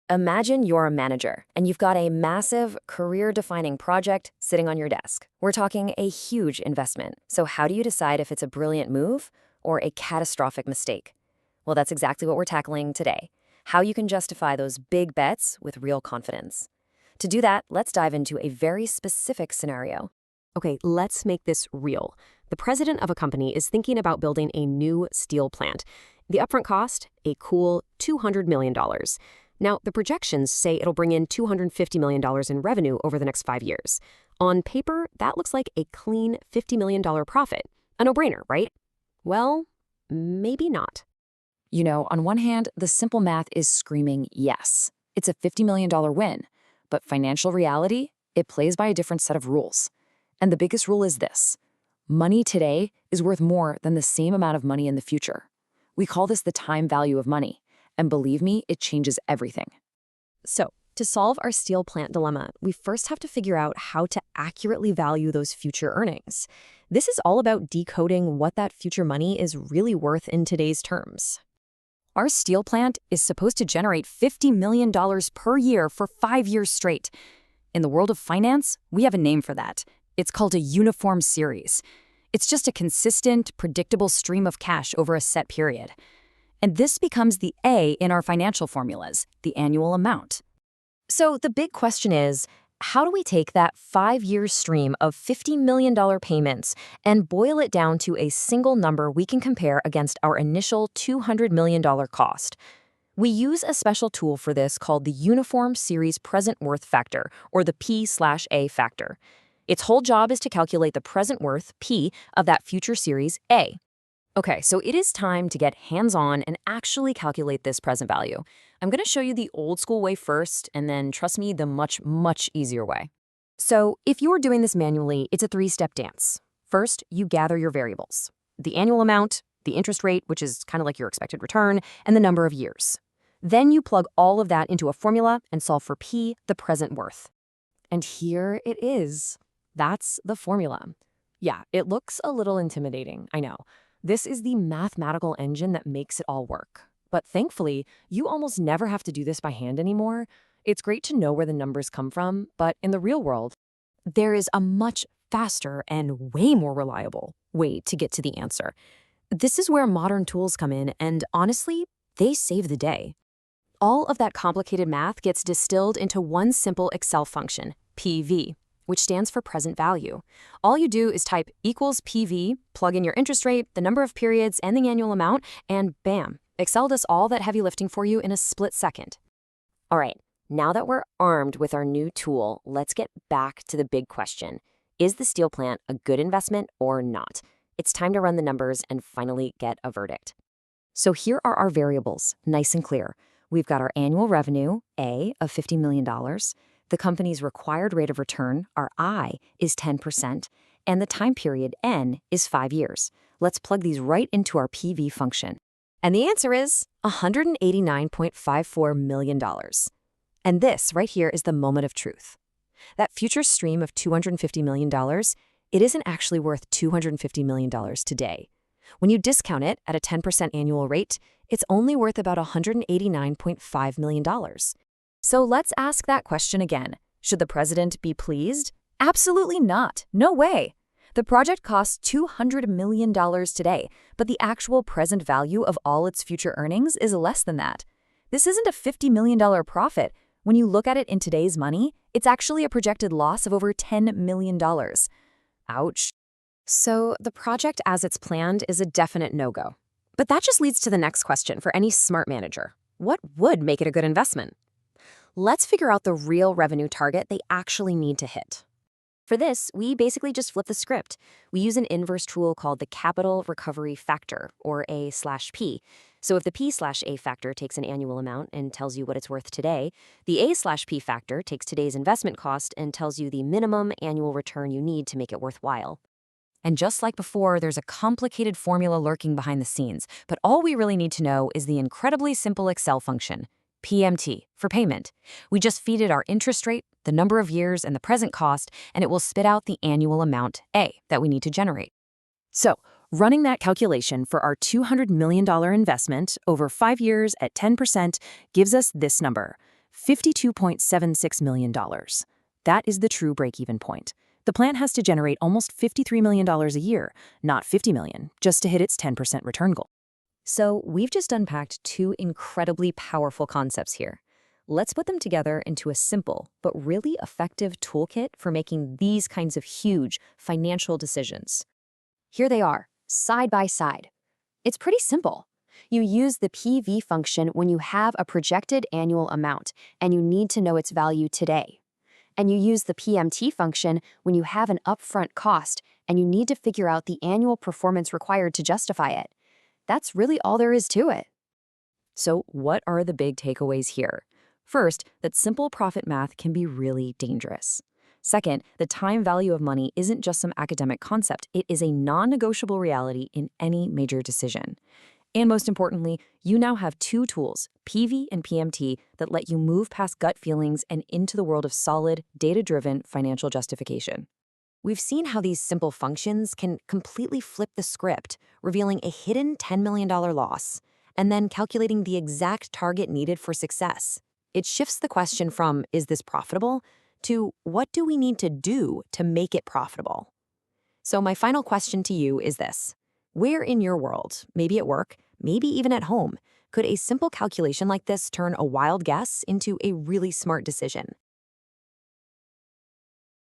Imagine you're a manager and you've got a massive, career-defining project sitting on your desk. We're talking a huge investment. So how do you decide if it's a brilliant move or a catastrophic mistake? Well, that's exactly what we're tackling today. How you can justify those big bets with real confidence. To do that, let's dive into a very specific scenario. Okay, let's make this real. The president of a company is thinking about building a new steel plant. The upfront cost, a cool $200 million. Now, the projections say it'll bring in $250 million in revenue over the next 5 years. On paper, that looks like a clean $50 million profit. A no-brainer, right? Well, maybe not. On one hand, the simple math is screaming yes. It's a $50 million win. But financial reality, it plays by a different set of rules. And the biggest rule is this: money today is worth more than the same amount of money in the future. We call this the time value of money. And believe me, it changes everything. So, to solve our steel plant dilemma, we first have to figure out how to accurately value those future earnings. This is all about decoding what that future money is really worth in today's terms. Our steel plant is supposed to generate $50 million per year for 5 years straight. In the world of finance, we have a name for that. It's called a uniform series. It's just a consistent, predictable stream of cash over a set period. And this becomes the A in our financial formulas, the annual amount. So the big question is, how do we take that 5-year stream of $50 million payments and boil it down to a single number we can compare against our initial $200 million cost? We use a special tool for this called the Uniform Series Present Worth Factor, or the P/A factor. Its whole job is to calculate the present worth, P, of that future series, A. Okay, so it is time to get hands-on and actually calculate this present value. I'm going to show you the old school way first, and then, trust me, the much, much easier way. So if you're doing this manually, it's a 3-step dance. First, you gather your variables: the annual amount, the interest rate, which is kind of like your expected return, and the number of years. Then you plug all of that into a formula and solve for P, the present worth. And here it is. That's the formula. Yeah, it looks a little intimidating, I know. This is the mathematical engine that makes it all work. But thankfully, you almost never have to do this by hand anymore. It's great to know where the numbers come from, but in the real world, there is a much faster and way more reliable way to get to the answer. This is where modern tools come in, and honestly, they save the day. All of that complicated math gets distilled into one simple Excel function, PV, which stands for present value. All you do is type equals PV, plug in your interest rate, the number of periods, and the annual amount, and bam, Excel does all that heavy lifting for you in a split second. All right, now that we're armed with our new tool, let's get back to the big question. Is the steel plant a good investment or not? It's time to run the numbers and finally get a verdict. So here are our variables, nice and clear. We've got our annual revenue, A, of $50 million. The company's required rate of return, our I, is 10%, and the time period, N, is 5 years. Let's plug these right into our PV function. And the answer is $189.54 million. And this right here is the moment of truth. That future stream of $250 million, it isn't actually worth $250 million today. When you discount it at a 10% annual rate, it's only worth about $189.5 million. So let's ask that question again. Should the president be pleased? Absolutely not. No way. The project costs $200 million today, but the actual present value of all its future earnings is less than that. This isn't a $50 million profit. When you look at it in today's money, it's actually a projected loss of over $10 million. Ouch. So the project as it's planned is a definite no-go. But that just leads to the next question for any smart manager. What would make it a good investment? Let's figure out the real revenue target they actually need to hit. For this, we basically just flip the script. We use an inverse tool called the Capital Recovery Factor, or A/P. So if the P/A factor takes an annual amount and tells you what it's worth today, the A/P factor takes today's investment cost and tells you the minimum annual return you need to make it worthwhile. And just like before, there's a complicated formula lurking behind the scenes, but all we really need to know is the incredibly simple Excel function, PMT, for payment. We just feed it our interest rate, the number of years, and the present cost, and it will spit out the annual amount, A, that we need to generate. So, running that calculation for our $200 million investment over 5 years at 10% gives us this number, $52.76 million. That is the true break-even point. The plan has to generate almost $53 million a year, not $50 million, just to hit its 10% return goal. So we've just unpacked two incredibly powerful concepts here. Let's put them together into a simple but really effective toolkit for making these kinds of huge financial decisions. Here they are, side by side. It's pretty simple. You use the PV function when you have a projected annual amount and you need to know its value today. And you use the PMT function when you have an upfront cost and you need to figure out the annual performance required to justify it. That's really all there is to it. So what are the big takeaways here? First, that simple profit math can be really dangerous. Second, the time value of money isn't just some academic concept. It is a non-negotiable reality in any major decision. And most importantly, you now have two tools, PV and PMT, that let you move past gut feelings and into the world of solid, data-driven financial justification. We've seen how these simple functions can completely flip the script, revealing a hidden $10 million loss, and then calculating the exact target needed for success. It shifts the question from, is this profitable, to what do we need to do to make it profitable? So my final question to you is this. Where in your world, maybe at work, maybe even at home, could a simple calculation like this turn a wild guess into a really smart decision?